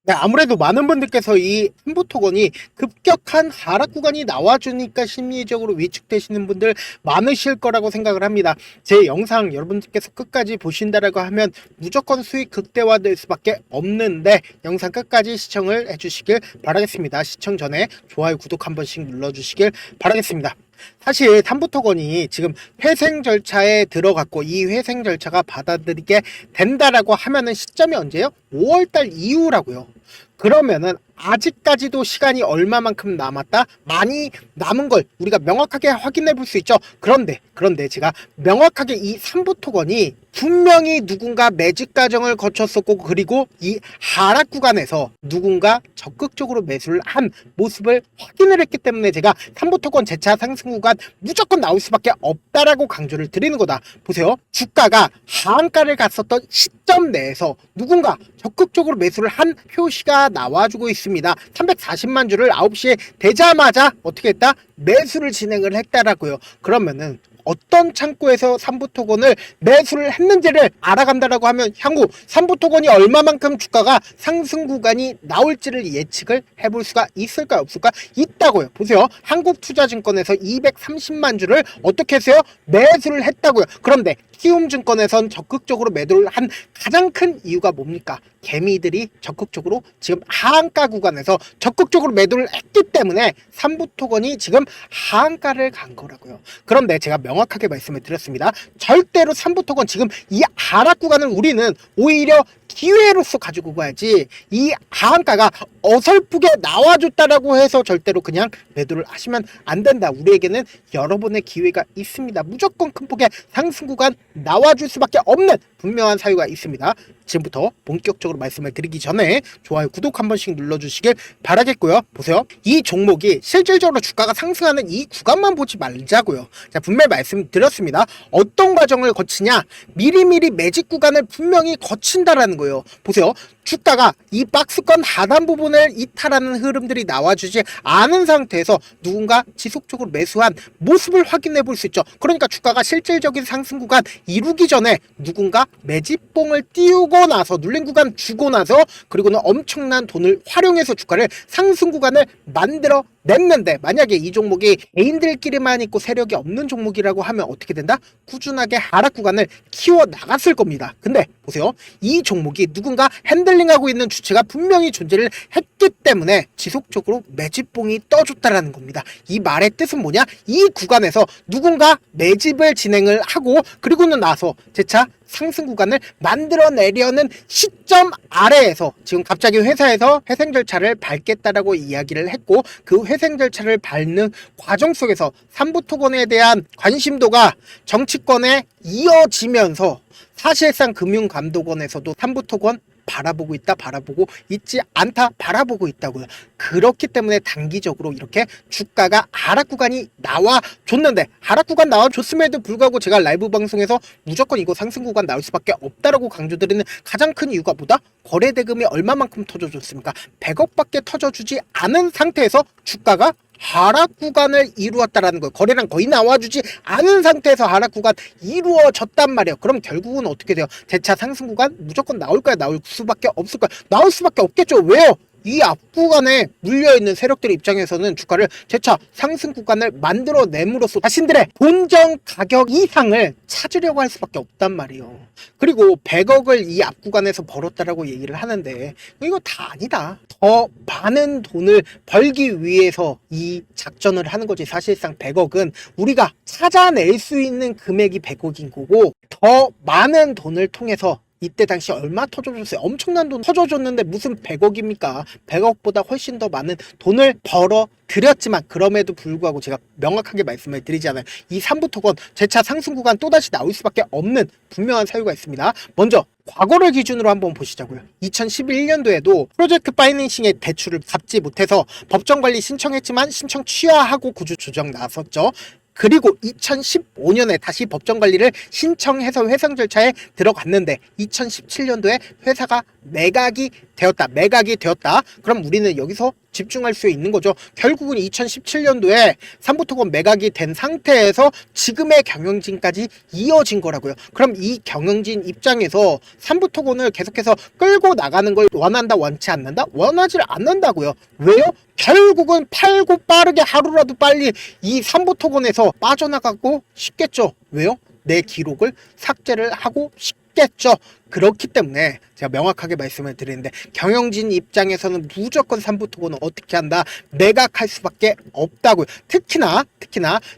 네, 아무래도 많은 분들께서 이 한부토건이 급격한 하락 구간이 나와주니까 심리적으로 위축되시는 분들 많으실 거라고 생각을 합니다. 제 영상 여러분들께서 끝까지 보신다라고 하면 무조건 수익 극대화될 수밖에 없는데 영상 끝까지 시청을 해주시길 바라겠습니다. 시청 전에 좋아요, 구독 한 번씩 눌러주시길 바라겠습니다. 사실 삼부토건이 지금 회생 절차에 들어갔고 이 회생 절차가 받아들이게 된다라고 하면은 시점이 언제요? 5월달 이후라고요. 그러면은 아직까지도 시간이 얼마만큼 남았다? 많이 남은 걸 우리가 명확하게 확인해 볼 수 있죠. 그런데 제가 명확하게 이 삼부토건이 분명히 누군가 매집 과정을 거쳤었고 그리고 이 하락 구간에서 누군가 적극적으로 매수를 한 모습을 확인을 했기 때문에 제가 삼부토건 재차 상승 구간 무조건 나올 수밖에 없다라고 강조를 드리는 거다. 보세요. 주가가 하한가를 갔었던 시점 내에서 누군가 적극적으로 매수를 한 표시가 나와주고 있습니다. 340만 주를 9시에 되자마자 어떻게 했다? 매수를 진행을 했다라고요. 그러면은 어떤 창구에서 삼부토건을 매수를 했는지를 알아간다라고 하면 향후 삼부토건이 얼마만큼 주가가 상승 구간이 나올지를 예측을 해볼 수가 있을까 없을까? 있다고요. 보세요. 한국투자증권에서 230만 주를 어떻게 했어요? 매수를 했다고요. 그런데 키움증권에선 적극적으로 매도를 한 가장 큰 이유가 뭡니까? 개미들이 적극적으로 지금 하한가 구간에서 적극적으로 매도를 했기 때문에 삼부토건이 지금 하한가를 간 거라고요. 그런데 제가 명확하게 말씀을 드렸습니다. 절대로 삼부토건 지금 이 하락 구간을 우리는 오히려 기회로서 가지고 가야지 이 하한가가 어설프게 나와줬다라고 해서 절대로 그냥 매도를 하시면 안 된다. 우리에게는 여러 번의 기회가 있습니다. 무조건 큰 폭의 상승 구간 나와줄 수밖에 없는 분명한 사유가 있습니다. 지금부터 본격적으로 말씀을 드리기 전에 좋아요, 구독 한 번씩 눌러주시길 바라겠고요. 보세요. 이 종목이 실질적으로 주가가 상승하는 이 구간만 보지 말자고요. 자, 분명히 말씀드렸습니다. 어떤 과정을 거치냐? 미리미리 매집 구간을 분명히 거친다라는 거예요. 보세요. 주가가 이 박스권 하단 부분을 이탈하는 흐름들이 나와주지 않은 상태에서 누군가 지속적으로 매수한 모습을 확인해 볼 수 있죠. 그러니까 주가가 실질적인 상승 구간 이루기 전에 누군가 매집봉을 띄우고 나서 눌린 구간 주고 나서 그리고는 엄청난 돈을 활용해서 주가를 상승 구간을 만들어 냈는데 만약에 이 종목이 개인들끼리만 있고 세력이 없는 종목이라고 하면 어떻게 된다? 꾸준하게 하락 구간을 키워 나갔을 겁니다. 근데 보세요. 이 종목이 누군가 핸들링하고 있는 주체가 분명히 존재를 했기 때문에 지속적으로 매집봉이 떠줬다라는 겁니다. 이 말의 뜻은 뭐냐? 이 구간에서 누군가 매집을 진행을 하고 그리고는 나서 재차 상승 구간을 만들어내려는 시점 아래에서 지금 갑자기 회사에서 회생 절차를 밟겠다라고 이야기를 했고 그 회생 절차를 밟는 과정 속에서 삼부토건에 대한 관심도가 정치권에 이어지면서 사실상 금융감독원에서도 삼부토건 바라보고 있다, 바라보고 있지 않다, 바라보고 있다고요. 그렇기 때문에 단기적으로 이렇게 주가가 하락 구간이 나와줬는데 하락 구간 나와줬음에도 불구하고 제가 라이브 방송에서 무조건 이거 상승 구간 나올 수밖에 없다라고 강조드리는 가장 큰 이유가 뭐다? 거래 대금이 얼마만큼 터져줬습니까? 100억밖에 터져주지 않은 상태에서 주가가 하락 구간을 이루었다라는 거예요. 거래량 거의 나와주지 않은 상태에서 하락 구간 이루어졌단 말이에요. 그럼 결국은 어떻게 돼요? 재차 상승 구간 무조건 나올까요? 나올 수밖에 없을까요? 나올 수밖에 없겠죠. 왜요? 이 앞구간에 물려있는 세력들 입장에서는 주가를 재차 상승 구간을 만들어냄으로써 자신들의 본정 가격 이상을 찾으려고 할 수밖에 없단 말이에요. 그리고 100억을 이 앞구간에서 벌었다라고 얘기를 하는데 이거 다 아니다. 더 많은 돈을 벌기 위해서 이 작전을 하는 거지. 사실상 100억은 우리가 찾아낼 수 있는 금액이 100억인 거고 더 많은 돈을 통해서 이때 당시 얼마 터져줬어요? 엄청난 돈 터져줬는데 무슨 100억입니까? 100억보다 훨씬 더 많은 돈을 벌어 드렸지만 그럼에도 불구하고 제가 명확하게 말씀을 드리잖아요. 이 삼부토건 재차 상승 구간 또다시 나올 수밖에 없는 분명한 사유가 있습니다. 먼저 과거를 기준으로 한번 보시자고요. 2011년도에도 프로젝트 파이낸싱의 대출을 갚지 못해서 법정관리 신청했지만 신청 취하하고 구주 조정 나섰죠. 그리고 2015년에 다시 법정관리를 신청해서 회생 절차에 들어갔는데 2017년도에 회사가 매각이 되었다. 매각이 되었다. 그럼 우리는 여기서 집중할 수 있는 거죠. 결국은 2017년도에 삼부토건 매각이 된 상태에서 지금의 경영진까지 이어진 거라고요. 그럼 이 경영진 입장에서 삼부토건을 계속해서 끌고 나가는 걸 원한다, 원치 않는다? 원하지 않는다고요. 왜요? 결국은 팔고 빠르게 하루라도 빨리 이 삼부토건에서 빠져나가고 싶겠죠. 왜요? 내 기록을 삭제를 하고 싶겠죠. 그렇기 때문에 제가 명확하게 말씀을 드리는데, 경영진 입장에서는 무조건 삼부토건은 어떻게 한다? 매각할 수밖에 없다고요. 특히나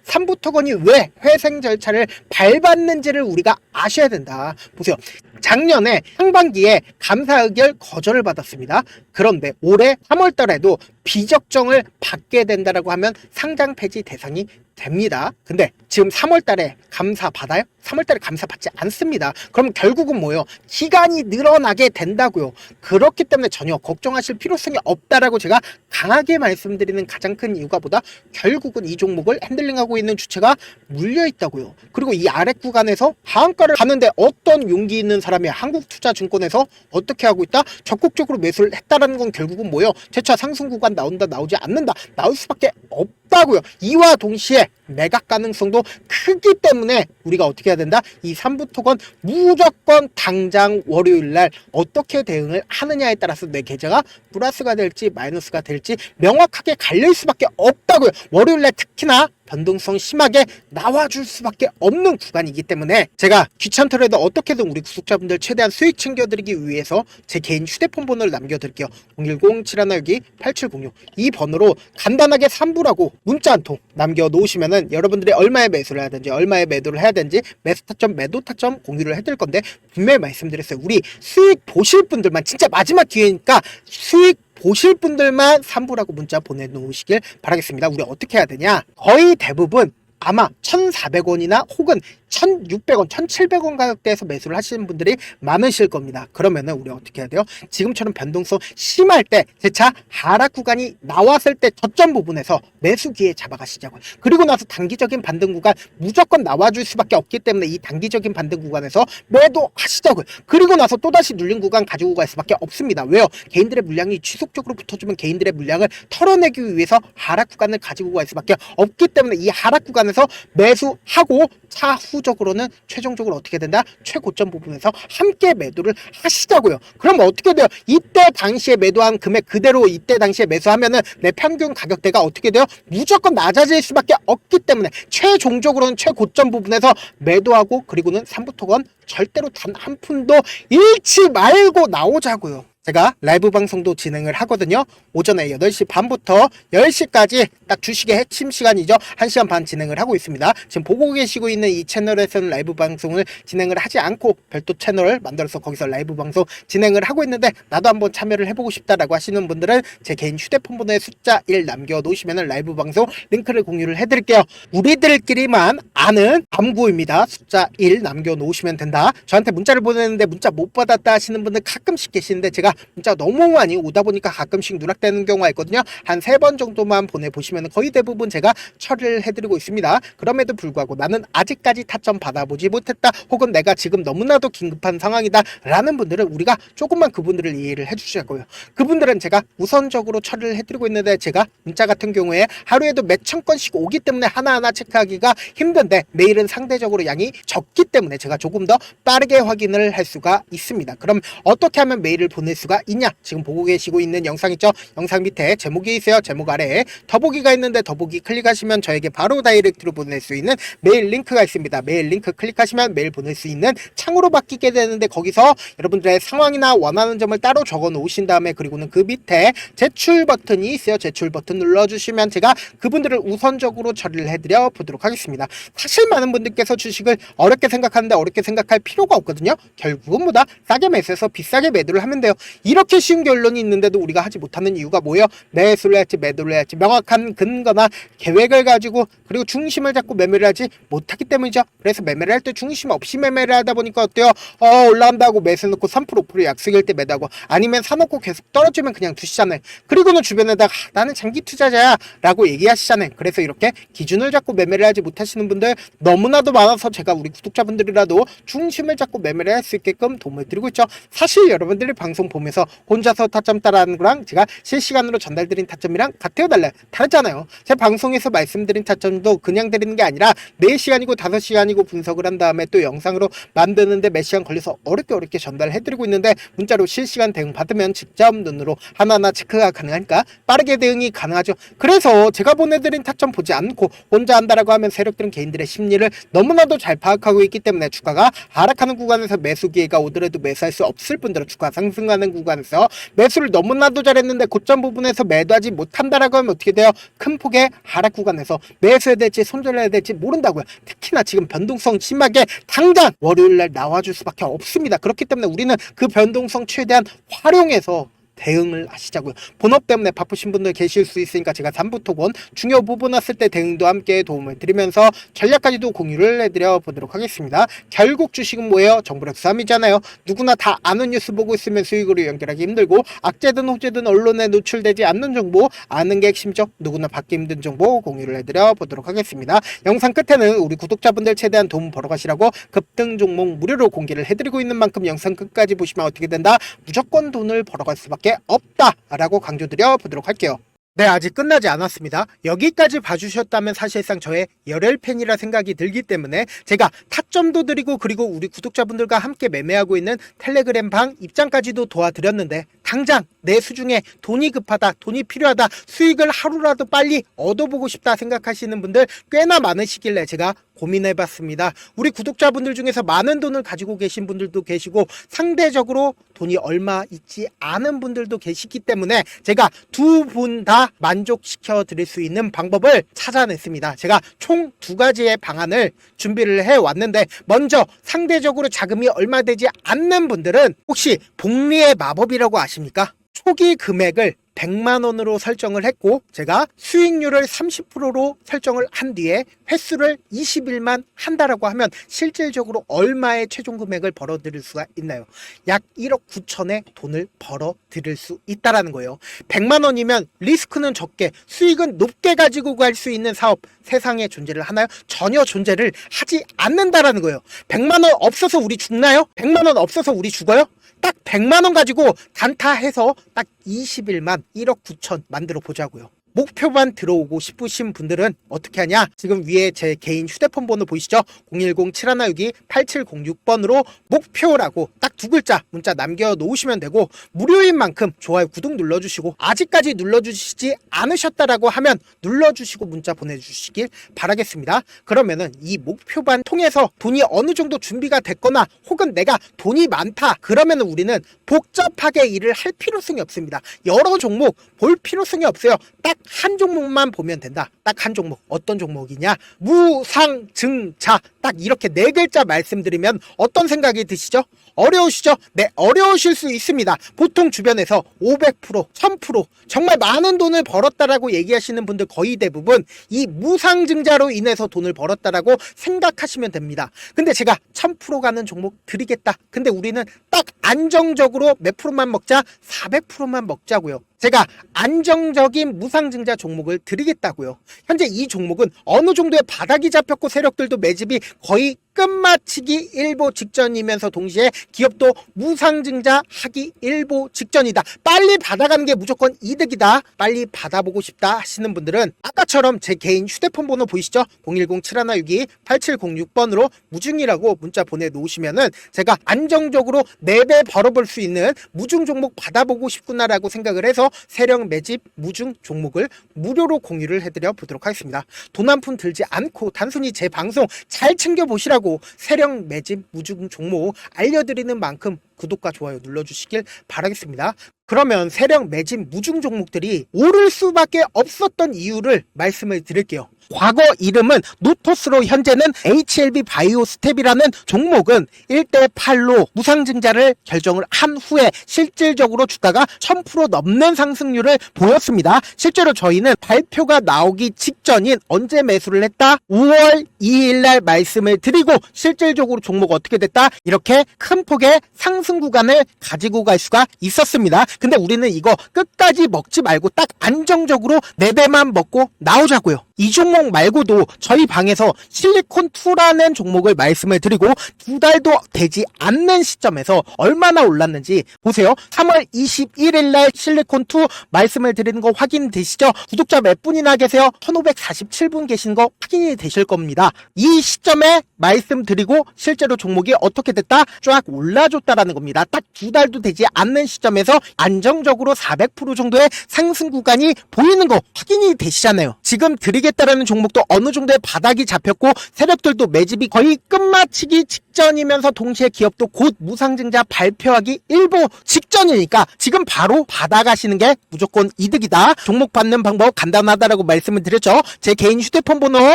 삼부토건이 왜 회생 절차를 밟았는지를 우리가 아셔야 된다. 보세요. 작년에 상반기에 감사 의결 거절을 받았습니다. 그런데 올해 3월 달에도 비적정을 받게 된다라고 하면 상장 폐지 대상이 됩니다. 근데 지금 3월 달에 감사 받아요? 3월 달에 감사 받지 않습니다. 그럼 결국은 뭐예요? 기간이 늘어나게 된다고요. 그렇기 때문에 전혀 걱정하실 필요성이 없다라고 제가 강하게 말씀드리는 가장 큰 이유가 보다 결국은 이 종목을 핸들링하고 있는 주체가 물려 있다고요. 그리고 이 아래 구간에서 하한가를 가는데 어떤 용기 있는 사람이 한국투자증권에서 어떻게 하고 있다? 적극적으로 매수를 했다라는 건 결국은 뭐예요? 재차 상승 구간 나온다, 나오지 않는다, 나올 수밖에 없다고요. 이와 동시에 매각 가능성도 크기 때문에 우리가 어떻게 해야 된다? 이 삼부토건 무조건 당장 월요일날 어떻게 대응을 하느냐에 따라서 내 계좌가 플러스가 될지 마이너스가 될지 명확하게 갈릴 수밖에 없다고요. 월요일날 특히나 변동성 심하게 나와줄 수밖에 없는 구간이기 때문에 제가 귀찮더라도 어떻게든 우리 구독자분들 최대한 수익 챙겨드리기 위해서 제 개인 휴대폰 번호를 남겨드릴게요. 010-712-8706 이 번호로 간단하게 3부라고 문자 한 통 남겨놓으시면은 여러분들이 얼마에 매수를 해야 되는지, 얼마에 매도를 해야 되는지, 매수 타점, 매도 타점 공유를 해드릴 건데, 분명히 말씀드렸어요. 우리 수익 보실 분들만, 진짜 마지막 기회니까 수익 보실 분들만 3부라고 문자 보내놓으시길 바라겠습니다. 우리 어떻게 해야 되냐? 거의 대부분 아마 1,400원이나 혹은 1,600원, 1,700원 가격대에서 매수를 하시는 분들이 많으실 겁니다. 그러면은 우리 어떻게 해야 돼요? 지금처럼 변동성 심할 때, 재차 하락 구간이 나왔을 때 저점 부분에서 매수 기회 잡아가시자고요. 그리고 나서 단기적인 반등 구간 무조건 나와줄 수밖에 없기 때문에 이 단기적인 반등 구간에서 매도하시자고요. 그리고 나서 또다시 눌린 구간 가지고 갈 수밖에 없습니다. 왜요? 개인들의 물량이 지속적으로 붙어주면 개인들의 물량을 털어내기 위해서 하락 구간을 가지고 갈 수밖에 없기 때문에 이 하락 구간에서 매수하고 차후적으로는 최종적으로 어떻게 된다? 최고점 부분에서 함께 매도를 하시자고요. 그럼 어떻게 돼요? 이때 당시에 매도한 금액 그대로 이때 당시에 매수하면은 내 평균 가격대가 어떻게 돼요? 무조건 낮아질 수밖에 없기 때문에 최종적으로는 최고점 부분에서 매도하고, 그리고는 삼부토건 절대로 단 한 푼도 잃지 말고 나오자고요. 제가 라이브 방송도 진행을 하거든요. 오전에 8시 반부터 10시까지 딱 주식의 핵심 시간이죠. 1시간 반 진행을 하고 있습니다. 지금 보고 계시고 있는 이 채널에서는 라이브 방송을 진행을 하지 않고 별도 채널을 만들어서 거기서 라이브 방송 진행을 하고 있는데, 나도 한번 참여를 해보고 싶다라고 하시는 분들은 제 개인 휴대폰 번호에 숫자 1 남겨놓으시면 라이브 방송 링크를 공유를 해드릴게요. 우리들끼리만 아는 암구입니다. 숫자 1 남겨놓으시면 된다. 저한테 문자를 보내는데 문자 못 받았다 하시는 분들 가끔씩 계시는데, 제가 문자가 너무 많이 오다 보니까 가끔씩 누락되는 경우가 있거든요. 한 3번 정도만 보내보시면 거의 대부분 제가 처리를 해드리고 있습니다. 그럼에도 불구하고 나는 아직까지 타점 받아보지 못했다, 혹은 내가 지금 너무나도 긴급한 상황이다 라는 분들은 우리가 조금만 그분들을 이해를 해주시고요. 그분들은 제가 우선적으로 처리를 해드리고 있는데, 제가 문자 같은 경우에 하루에도 몇천 건씩 오기 때문에 하나하나 체크하기가 힘든데, 매일은 상대적으로 양이 적기 때문에 제가 조금 더 빠르게 확인을 할 수가 있습니다. 그럼 어떻게 하면 메일을 보낼 수가 있냐? 지금 보고 계시고 있는 영상 있죠? 영상 밑에 제목이 있어요. 제목 아래에 더보기가 있는데 더보기 클릭하시면 저에게 바로 다이렉트로 보낼 수 있는 메일 링크가 있습니다. 메일 링크 클릭하시면 메일 보낼 수 있는 창으로 바뀌게 되는데, 거기서 여러분들의 상황이나 원하는 점을 따로 적어 놓으신 다음에, 그리고는 그 밑에 제출 버튼이 있어요. 제출 버튼 눌러주시면 제가 그분들을 우선적으로 처리를 해드려 보도록 하겠습니다. 사실 많은 분들께서 주식을 어렵게 생각하는데 어렵게 생각할 필요가 없거든요. 결국은 뭐다? 싸게 매수해서 비싸게 매도를 하면 돼요. 이렇게 쉬운 결론이 있는데도 우리가 하지 못하는 이유가 뭐예요? 매수를 해야지, 매도를 해야지, 명확한 근거나 계획을 가지고, 그리고 중심을 잡고 매매를 하지 못하기 때문이죠. 그래서 매매를 할 때 중심 없이 매매를 하다 보니까 어때요? 올라간다고 매수 놓고 3% 5% 약속일 때 매도하고, 아니면 사놓고 계속 떨어지면 그냥 두시잖아요. 그리고는 주변에다가 나는 장기 투자자야 라고 얘기하시잖아요. 그래서 이렇게 기준을 잡고 매매를 하지 못하시는 분들 너무나도 많아서 제가 우리 구독자분들이라도 중심을 잡고 매매를 할 수 있게끔 도움을 드리고 있죠. 사실 여러분들이 방송 보면 보면서 혼자서 타점 따라하는 거랑 제가 실시간으로 전달드린 타점이랑 같아요, 달라요? 다르잖아요. 제 방송에서 말씀드린 타점도 그냥 드리는 게 아니라 4시간이고 5시간이고 분석을 한 다음에 또 영상으로 만드는데 몇 시간 걸려서 어렵게 전달해드리고 있는데, 문자로 실시간 대응 받으면 직접 눈으로 하나하나 체크가 가능하니까 빠르게 대응이 가능하죠. 그래서 제가 보내드린 타점 보지 않고 혼자 한다라고 하면 세력들은 개인들의 심리를 너무나도 잘 파악하고 있기 때문에 주가가 하락하는 구간에서 매수 기회가 오더라도 매수할 수 없을 뿐더러 주가 상승하는 구간에서 매수를 너무나도 잘했는데 고점 부분에서 매도하지 못한다라고 하면 어떻게 돼요? 큰 폭의 하락 구간에서 매수해야 될지 손절해야 될지 모른다고요. 특히나 지금 변동성 심하게 당장 월요일날 나와줄 수밖에 없습니다. 그렇기 때문에 우리는 그 변동성 최대한 활용해서 대응을 하시자고요. 본업 때문에 바쁘신 분들 계실 수 있으니까 제가 3부 토건 중요 부분 왔을 때 대응도 함께 도움을 드리면서 전략까지도 공유를 해드려 보도록 하겠습니다. 결국 주식은 뭐예요? 정보력 싸움이잖아요. 누구나 다 아는 뉴스 보고 있으면 수익으로 연결하기 힘들고, 악재든 호재든 언론에 노출되지 않는 정보 아는 게 핵심이죠. 누구나 받기 힘든 정보 공유를 해드려 보도록 하겠습니다. 영상 끝에는 우리 구독자분들 최대한 도움 벌어가시라고 급등 종목 무료로 공개를 해드리고 있는 만큼 영상 끝까지 보시면 어떻게 된다? 무조건 돈을 벌어갈 수밖에 없다라고 강조드려 보도록 할게요. 네, 아직 끝나지 않았습니다. 여기까지 봐주셨다면 사실상 저의 열혈 팬이라 생각이 들기 때문에 제가 타점도 드리고, 그리고 우리 구독자분들과 함께 매매하고 있는 텔레그램 방 입장까지도 도와드렸는데, 당장 내 수중에 돈이 급하다, 돈이 필요하다, 수익을 하루라도 빨리 얻어보고 싶다 생각하시는 분들 꽤나 많으시길래 제가 고민해봤습니다. 우리 구독자분들 중에서 많은 돈을 가지고 계신 분들도 계시고, 상대적으로 돈이 얼마 있지 않은 분들도 계시기 때문에 제가 두 분 다 만족시켜 드릴 수 있는 방법을 찾아냈습니다. 제가 총 2가지의 방안을 준비를 해왔는데, 먼저 상대적으로 자금이 얼마 되지 않는 분들은 혹시 복리의 마법이라고 아십니까? 초기 금액을 100만원으로 설정을 했고, 제가 수익률을 30%로 설정을 한 뒤에 횟수를 20일만 한다라고 하면 실질적으로 얼마의 최종 금액을 벌어들일 수가 있나요? 약 1억 9천의 돈을 벌어들일 수 있다라는 거예요. 100만원이면 리스크는 적게 수익은 높게 가지고 갈 수 있는 사업 세상에 존재를 하나요? 전혀 존재를 하지 않는다라는 거예요. 100만원 없어서 우리 죽나요? 100만원 없어서 우리 죽어요? 딱 100만원 가지고 단타해서 딱 20일만 1억 9천 만들어 보자고요. 목표만 들어오고 싶으신 분들은 어떻게 하냐? 지금 위에 제 개인 휴대폰 번호 보이시죠? 010-7162-8706번으로 목표라고 딱 2글자 문자 남겨놓으시면 되고, 무료인 만큼 좋아요, 구독 눌러주시고, 아직까지 눌러주시지 않으셨다라고 하면 눌러주시고 문자 보내주시길 바라겠습니다. 그러면은 이 목표반 통해서 돈이 어느 정도 준비가 됐거나, 혹은 내가 돈이 많다 그러면은 우리는 복잡하게 일을 할 필요성이 없습니다. 여러 종목 볼 필요성이 없어요. 딱 한 종목만 보면 된다. 딱 한 종목. 어떤 종목이냐? 무상증자. 딱 이렇게 4글자 말씀드리면 어떤 생각이 드시죠? 어려우시죠? 네, 어려우실 수 있습니다. 보통 주변에서 500%, 1000% 정말 많은 돈을 벌었다라고 얘기하시는 분들 거의 대부분 이 무상증자로 인해서 돈을 벌었다라고 생각하시면 됩니다. 근데 제가 1000% 가는 종목 드리겠다. 근데 우리는 딱 안정적으로 몇 프로만 먹자? 400%만 먹자고요. 제가 안정적인 무상증자 종목을 드리겠다고요. 현재 이 종목은 어느 정도의 바닥이 잡혔고 세력들도 매집이 거의 끝마치기 일보 직전이면서 동시에 기업도 무상증자 하기 일보 직전이다. 빨리 받아가는 게 무조건 이득이다. 빨리 받아보고 싶다 하시는 분들은 아까처럼 제 개인 휴대폰 번호 보이시죠? 010-7162-8706번으로 무중이라고 문자 보내놓으시면은 제가 안정적으로 4배 벌어볼 수 있는 무중 종목 받아보고 싶구나라고 생각을 해서 세력 매집 무중 종목을 무료로 공유를 해드려 보도록 하겠습니다. 돈 한 푼 들지 않고 단순히 제 방송 잘 챙겨보시라고 세력 매집 무중 종목 알려드리는 만큼 구독과 좋아요 눌러주시길 바라겠습니다. 그러면 세력 매집 무중 종목들이 오를 수밖에 없었던 이유를 말씀을 드릴게요. 과거 이름은 노토스로 현재는 HLB 바이오스텝이라는 종목은 1대8로 무상증자를 결정을 한 후에 실질적으로 주가가 1000% 넘는 상승률을 보였습니다. 실제로 저희는 발표가 나오기 직전인 언제 매수를 했다? 5월 2일날 말씀을 드리고 실질적으로 종목 어떻게 됐다? 이렇게 큰 폭의 상승 구간을 가지고 갈 수가 있었습니다. 근데 우리는 이거 끝까지 먹지 말고 딱 안정적으로 4배만 먹고 나오자고요. 이 종목 말고도 저희 방에서 실리콘2라는 종목을 말씀을 드리고 2달도 되지 않는 시점에서 얼마나 올랐는지 보세요. 3월 21일 날 실리콘2 말씀을 드리는 거 확인되시죠? 구독자 몇 분이나 계세요? 1547분 계신 거 확인이 되실 겁니다. 이 시점에 말씀드리고 실제로 종목이 어떻게 됐다? 쫙 올라줬다라는 겁니다. 딱 2달도 되지 않는 시점에서 안정적으로 400% 정도의 상승 구간이 보이는 거 확인이 되시잖아요. 지금 드리겠다라는 종목도 어느 정도의 바닥이 잡혔고 세력들도 매집이 거의 끝마치기 직전이면서 동시에 기업도 곧 무상증자 발표하기 일보 직전이니까 지금 바로 받아가시는 게 무조건 이득이다. 종목 받는 방법 간단하다라고 말씀을 드렸죠. 제 개인 휴대폰 번호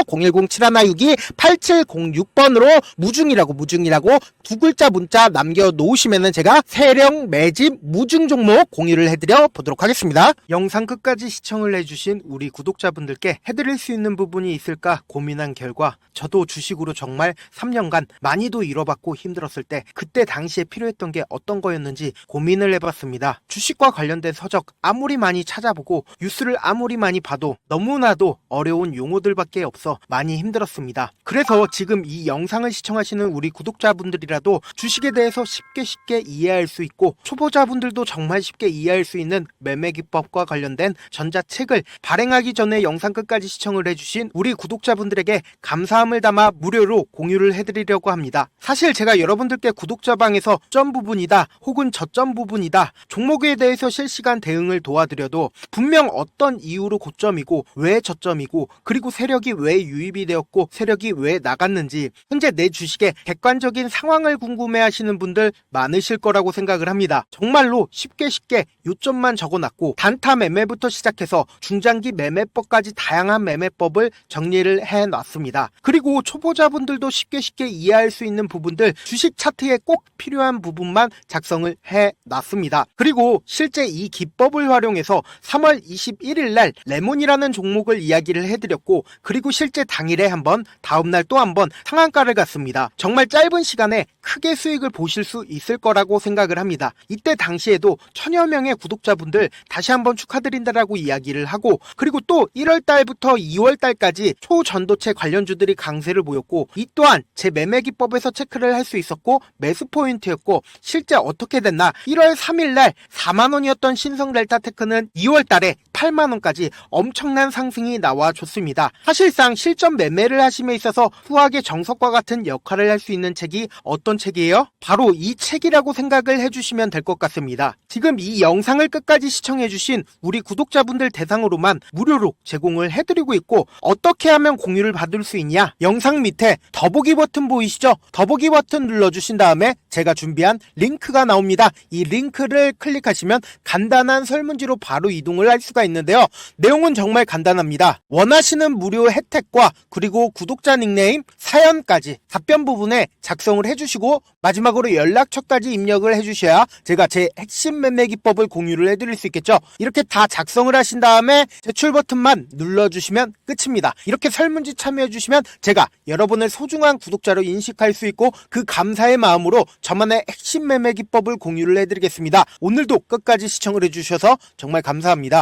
010-7162-8706번으로 무중이라고 두 글자 문자 남겨놓으시면은 제가 세력 매집 무중 종목 공유를 해드려 보도록 하겠습니다. 영상 끝까지 시청을 해주신 우리 구독자분들께 해드릴 수 있는 부분이 있을까 고민한 결과 저도 주식으로 정말 3년간 많이도 잃어봤고 힘들었을 때 그때 당시에 필요했던 게 어떤 거였는지 고민을 해봤습니다. 주식과 관련된 서적 아무리 많이 찾아보고 뉴스를 아무리 많이 봐도 너무나도 어려운 용어들밖에 없어 많이 힘들었습니다. 그래서 지금 이 영상을 시청하시는 우리 구독자분들이라도 주식에 대해서 쉽게 이해할 수 있고 초보자분들도 정말 쉽게 이해할 수 있는 매매 기법과 관련된 전자책을 발행하기 전에 영상 끝까지 시청을 해주신 우리 구독자분들에게 감사함을 담아 무료로 공유를 해드리려고 합니다. 사실 제가 여러분들께 구독자방에서 점 부분이다 혹은 저점 부분이다 종목에 대해서 실시간 대응을 도와드려도 분명 어떤 이유로 고점이고 왜 저점이고 그리고 세력이 왜 유입이 되었고 세력이 왜 나갔는지 현재 내 주식의 객관적인 상황을 궁금해하시는 분들 많으실 거라고 생각을 합니다. 정말로 쉽게 요점만 적어놨고 단타 매매부터 시작해서 중장기 매매법까지 다양한 매매법을 정리를 해놨습니다. 그리고 초보자분들도 쉽게 이해할 수 있는 부분들 주식 차트에 꼭 필요한 부분만 작성을 해놨습니다. 그리고 실제 이 기법을 활용해서 3월 21일 날 레몬이라는 종목을 이야기를 해드렸고 그리고 실제 당일에 한번 다음날 또 한번 상한가를 갔습니다. 정말 짧은 시간에 크게 수익을 보실 수 있을 거라고 생각을 합니다. 이때 당시에도 천여 명의 구독자분들 다시 한번 축하드린다라고 이야기를 하고 그리고 또 1월 달부터 2월 달까지 초전도체 관련주들이 강세를 보였고 이 또한 제 매매 기법에서 체크를 할 수 있었고 매수 포인트였고 실제 어떻게 됐나 1월 3일 날 4만원이었던 신성 델타테크는 2월 달에 8만원까지 엄청난 상승이 나와줬습니다. 사실상 실전 매매를 하심에 있어서 후하게 정석과 같은 역할을 할 수 있는 책이 어떤 책이에요? 바로 이 책이라고 생각을 해주시면 될 것 같습니다. 지금 이 영상을 끝까지 시청해주신 우리 구독자분들 대상으로만 무료로 제공을 해드리고 있고 어떻게 하면 공유를 받을 수 있냐? 영상 밑에 더보기 버튼 보이시죠? 더보기 버튼 눌러주신 다음에 제가 준비한 링크가 나옵니다. 이 링크를 클릭하시면 간단한 설문지로 바로 이동을 할 수가 있는데요. 내용은 정말 간단합니다. 원하시는 무료 혜택과 그리고 구독자 닉네임, 사연까지 답변 부분에 작성을 해주시고 마지막으로 연락처까지 입력을 해주셔야 제가 제 핵심 매매 기법을 공유를 해드릴 수 있겠죠. 이렇게 다 작성을 하신 다음에 제출 버튼만 눌러주시면 끝입니다. 이렇게 설문지 참여해주시면 제가 여러분을 소중한 구독자로 인식할 수 있고 그 감사의 마음으로 저만의 핵심 매매 기법을 공유를 해드리겠습니다. 오늘도 끝까지 시청을 해주셔서 정말 감사합니다.